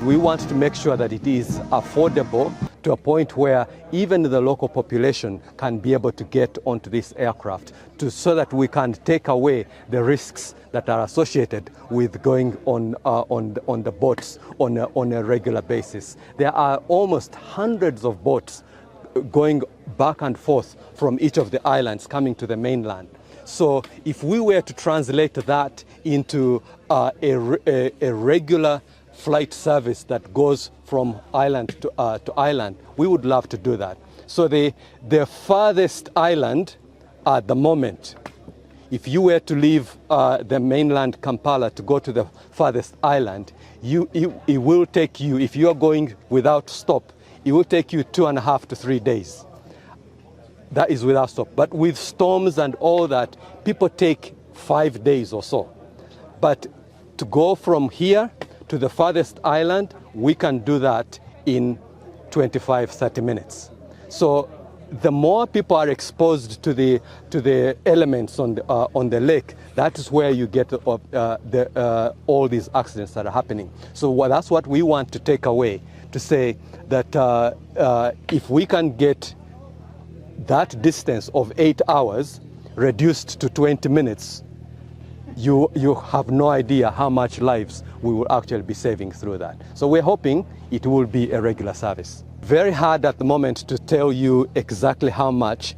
we want to make sure that it is affordable to a point where even the local population can be able to get onto this aircraft so that we can take away the risks that are associated with going on the boats on a regular basis. There are almost hundreds of boats going back and forth from each of the islands coming to the mainland. So if we were to translate that into a regular flight service that goes from island to island, we would love to do that. So the farthest island at the moment, if you were to leave the mainland Kampala to go to the farthest island, it will take you, if you are going without stop, it will take you 2.5 to 3 days. That is without stop. But with storms and all that, people take 5 days or so. But to go from here to the farthest island, we can do that in 25-30 minutes. So the more people are exposed to the elements on the lake, that is where you get all these accidents that are happening. So that's what we want to take away, to say that if we can get that distance of 8 hours reduced to 20 minutes, you have no idea how much lives we will actually be saving through that. So we're hoping it will be a regular service. Very hard at the moment to tell you exactly how much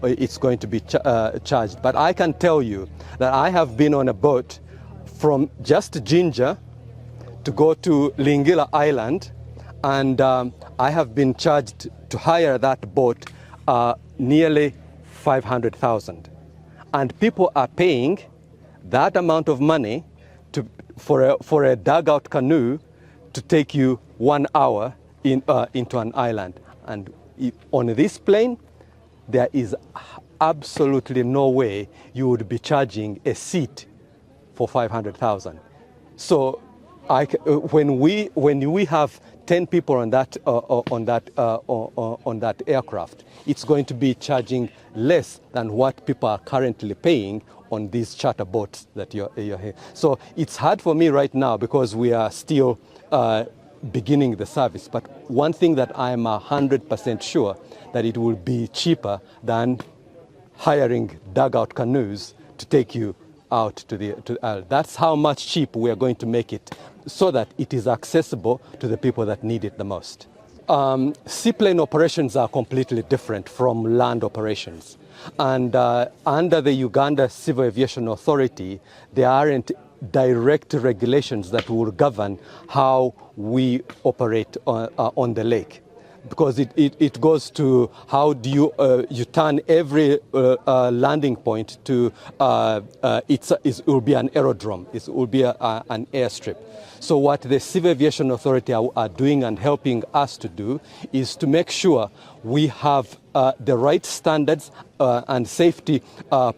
it's going to be charged, but I can tell you that I have been on a boat from just Jinja to go to Lingila Island, and I have been charged to hire that boat nearly 500,000. And people are paying that amount of money for a dugout canoe to take you 1 hour into an island. And on this plane, there is absolutely no way you would be charging a seat for 500,000. So when we have 10 people on that aircraft, it's going to be charging less than what people are currently paying on these charter boats that you're here. So it's hard for me right now because we are still beginning the service. But one thing that I'm 100% sure, that it will be cheaper than hiring dugout canoes to take you out to the island. That's how much cheap we are going to make it, so that it is accessible to the people that need it the most. Seaplane operations are completely different from land operations. And under the Uganda Civil Aviation Authority, there aren't direct regulations that will govern how we operate on the lake, because it goes to how do you turn every landing point to it will be an aerodrome, it will be an airstrip. So what the Civil Aviation Authority are doing and helping us to do is to make sure we have the right standards and safety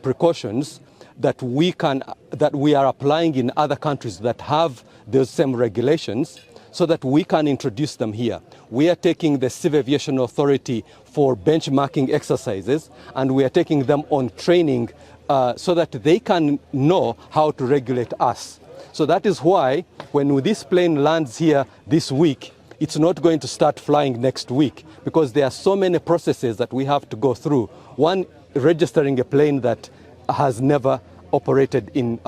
precautions that we are applying in other countries that have those same regulations, so that we can introduce them here. We are taking the Civil Aviation Authority for benchmarking exercises, and we are taking them on training so that they can know how to regulate us. So that is why when this plane lands here this week, it's not going to start flying next week, because there are so many processes that we have to go through. One, registering a plane that has never operated in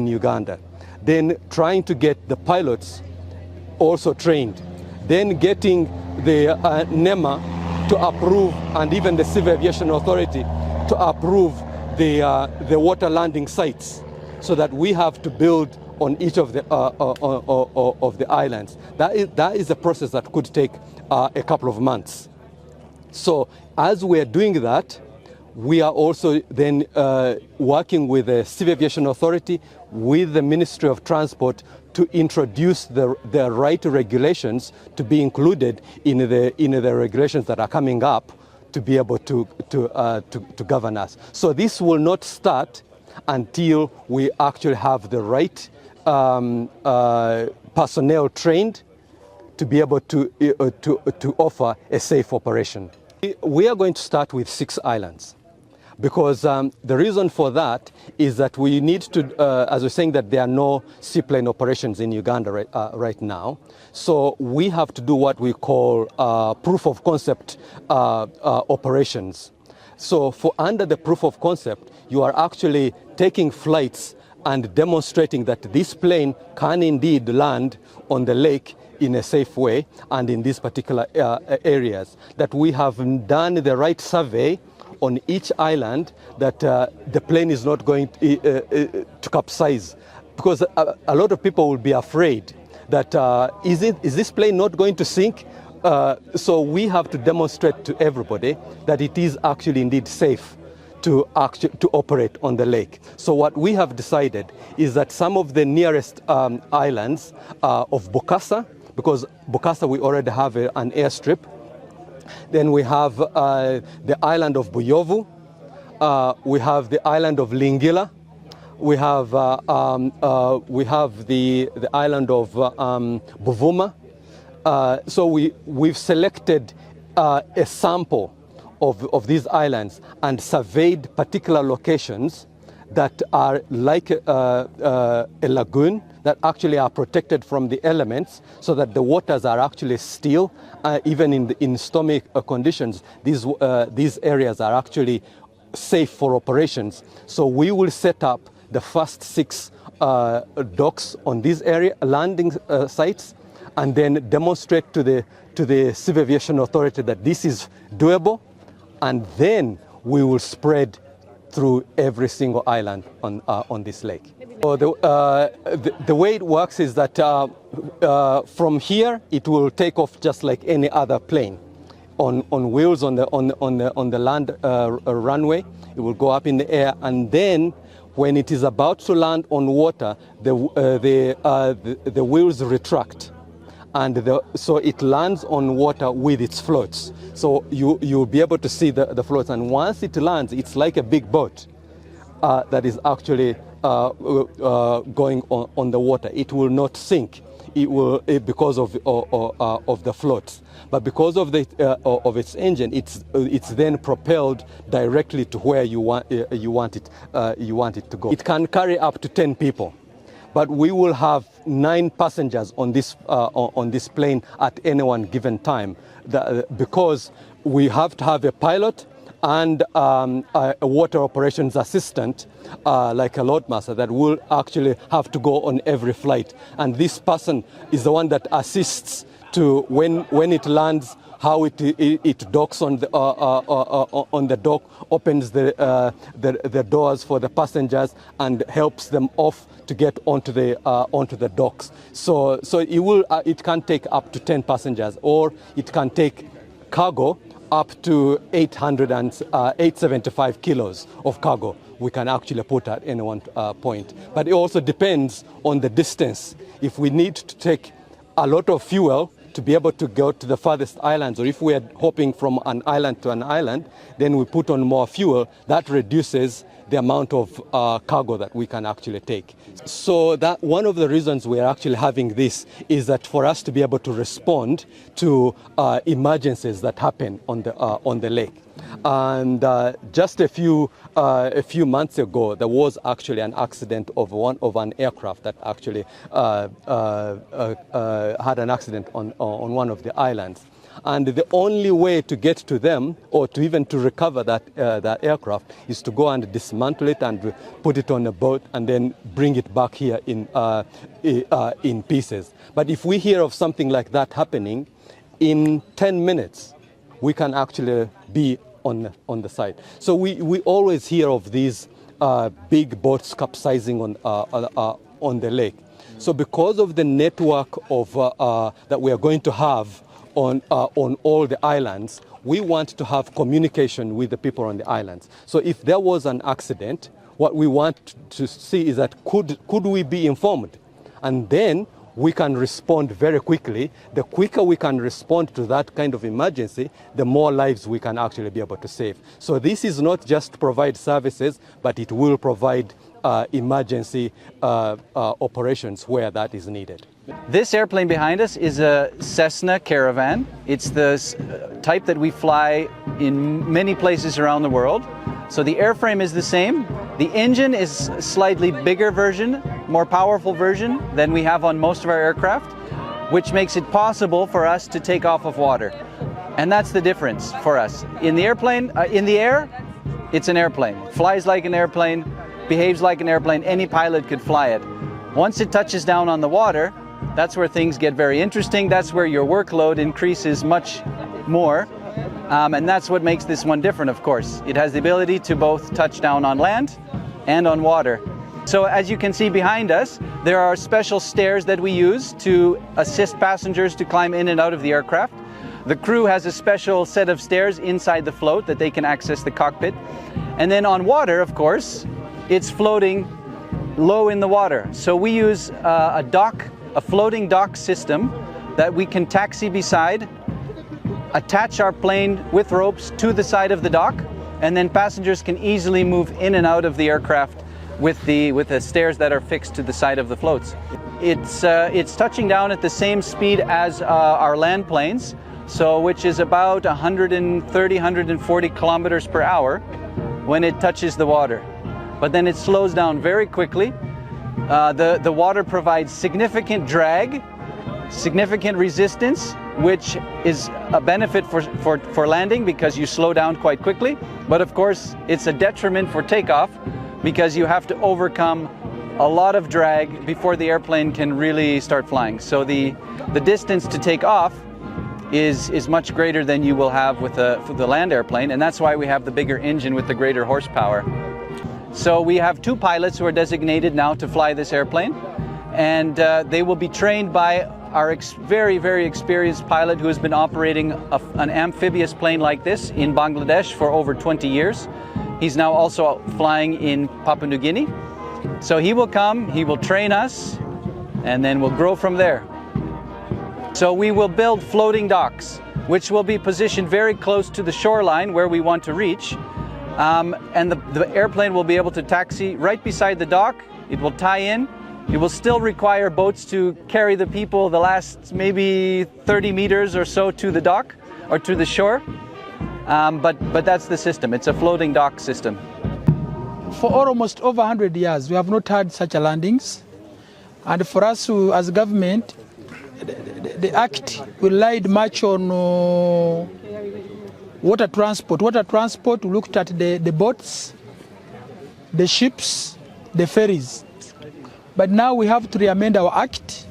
Uganda. Then trying to get the pilots also trained. Then getting the NEMA to approve, and even the Civil Aviation Authority to approve the water landing sites, so that we have to build on each of the islands. That is a process that could take a couple of months. So as we are doing that, we are also then working with the Civil Aviation Authority, with the Ministry of Transport, to introduce the right regulations to be included in the regulations that are coming up to be able to govern us. So this will not start until we actually have the right personnel trained to be able to offer a safe operation. We are going to start with 6 islands. because the reason for that is that we need to, as we're saying, that there are no seaplane operations in Uganda right now. So we have to do what we call proof of concept operations. So for under the proof of concept, you are actually taking flights and demonstrating that this plane can indeed land on the lake in a safe way and in these particular areas, that we have done the right survey on each island, that the plane is not going to capsize. Because a lot of people will be afraid that is this plane not going to sink? So we have to demonstrate to everybody that it is actually indeed safe to operate on the lake. So what we have decided is that some of the nearest islands of Bokassa, because Bokassa we already have an airstrip. Then we have the island of Buyovu. We have the island of Lingila. We have the island of Buvuma. So we've selected a sample of these islands and surveyed particular locations that are like a lagoon, that actually are protected from the elements, so that the waters are actually still, even in stormy conditions. These areas are actually safe for operations. So we will set up the first 6 docks on these landing sites, and then demonstrate to the Civil Aviation Authority that this is doable, and then we will spread through every single island on this lake. So the way it works is that from here it will take off just like any other plane, on wheels on the land runway. It will go up in the air, and then when it is about to land on water, the wheels retract, and so it lands on water with its floats. So you'll be able to see the floats, and once it lands, it's like a big boat that is actually going on the water. It will not sink. It will because of the floats, but because of its engine, it's then propelled directly to where you want it to go. It can carry up to 10 people. But we will have 9 passengers on this plane at any one given time, because we have to have a pilot and a water operations assistant, like a loadmaster, that will actually have to go on every flight. And this person is the one that assists to when it lands, how it docks on the dock, opens the doors for the passengers, and helps them off to get onto the docks. So it can take up to 10 passengers, or it can take cargo up to 875 kilos of cargo we can actually put at any one point. But it also depends on the distance. If we need to take a lot of fuel to be able to go to the farthest islands, or if we are hopping from an island to an island, then we put on more fuel. That reduces the amount of cargo that we can actually take. So that one of the reasons we are actually having this is that for us to be able to respond to emergencies that happen on the lake. And just a few months ago, there was actually an accident of an aircraft that actually had an accident on one of the islands. And the only way to get to them, or to even to recover that aircraft, is to go and dismantle it and put it on a boat and then bring it back here in pieces. But if we hear of something like that happening, in 10 minutes, we can actually be on the site. So we always hear of these big boats capsizing on the lake. So because of the network of that we are going to have on all the islands, we want to have communication with the people on the islands. So if there was an accident, what we want to see is that could we be informed? And then we can respond very quickly. The quicker we can respond to that kind of emergency, the more lives we can actually be able to save. So this is not just to provide services, but it will provide emergency operations where that is needed. This airplane behind us is a Cessna Caravan. It's the type that we fly in many places around the world. So the airframe is the same. The engine is a slightly bigger version, more powerful version than we have on most of our aircraft, which makes it possible for us to take off of water. And that's the difference for us. In the airplane, in the air, it's an airplane. Flies like an airplane, behaves like an airplane. Any pilot could fly it. Once it touches down on the water, that's where things get very interesting. That's where your workload increases much more. And that's what makes this one different, of course. It has the ability to both touch down on land and on water. So as you can see behind us, there are special stairs that we use to assist passengers to climb in and out of the aircraft. The crew has a special set of stairs inside the float that they can access the cockpit. And then on water, of course, it's floating low in the water. So we use a floating dock system that we can taxi beside, attach our plane with ropes to the side of the dock, and then passengers can easily move in and out of the aircraft with the stairs that are fixed to the side of the floats. It's touching down at the same speed as our land planes, so which is about 130, 140 kilometers per hour when it touches the water. But then it slows down very quickly. The water provides significant drag, significant resistance, which is a benefit for landing because you slow down quite quickly. But of course, it's a detriment for takeoff because you have to overcome a lot of drag before the airplane can really start flying. So the distance to take off is much greater than you will have with the land airplane, and that's why we have the bigger engine with the greater horsepower. So we have 2 pilots who are designated now to fly this airplane, and they will be trained by our very, very experienced pilot who has been operating an amphibious plane like this in Bangladesh for over 20 years. He's now also flying in Papua New Guinea. So he will come, he will train us, and then we'll grow from there. So we will build floating docks, which will be positioned very close to the shoreline where we want to reach. And the airplane will be able to taxi right beside the dock. It will tie in. It will still require boats to carry the people the last maybe 30 meters or so to the dock or to the shore. But that's the system. It's a floating dock system. For almost over 100 years, we have not had such landings. And for us as a government, the Act relied much on water transport. Water transport, we looked at the boats, the ships, the ferries. But now we have to re-amend our Act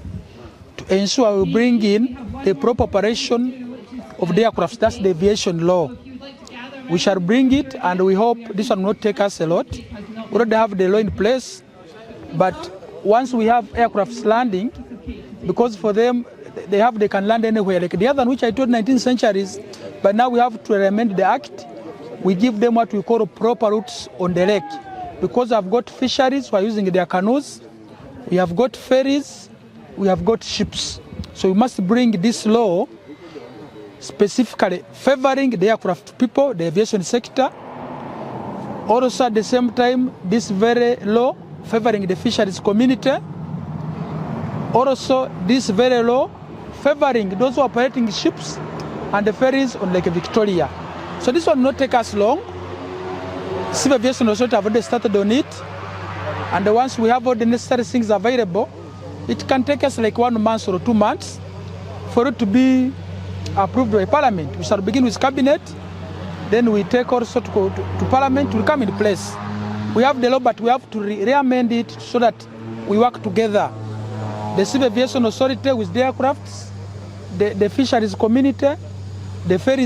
to ensure we bring in the proper operation of the aircraft. That's the aviation law. We shall bring it, and we hope this will not take us a lot. We already have the law in place, but once we have aircrafts landing, because for them, they can land anywhere. Like the other one, which I told 19th centuries, but now we have to amend the Act. We give them what we call proper routes on the lake. Because I've got fisheries who are using their canoes, we have got ferries, we have got ships. So we must bring this law specifically favoring the aircraft people, the aviation sector. Also at the same time, this very law favoring the fisheries community. Also this very law favoring those who are operating ships and the ferries on Lake Victoria. So this will not take us long. Civil Aviation Authority have already started on it. And once we have all the necessary things available, it can take us like 1 month or 2 months for it to be approved by Parliament. We shall begin with Cabinet, then we take also to Parliament to come in place. We have the law, but we have to re-amend it so that we work together. The Civil Aviation Authority with the aircrafts, the fisheries community, the ferries.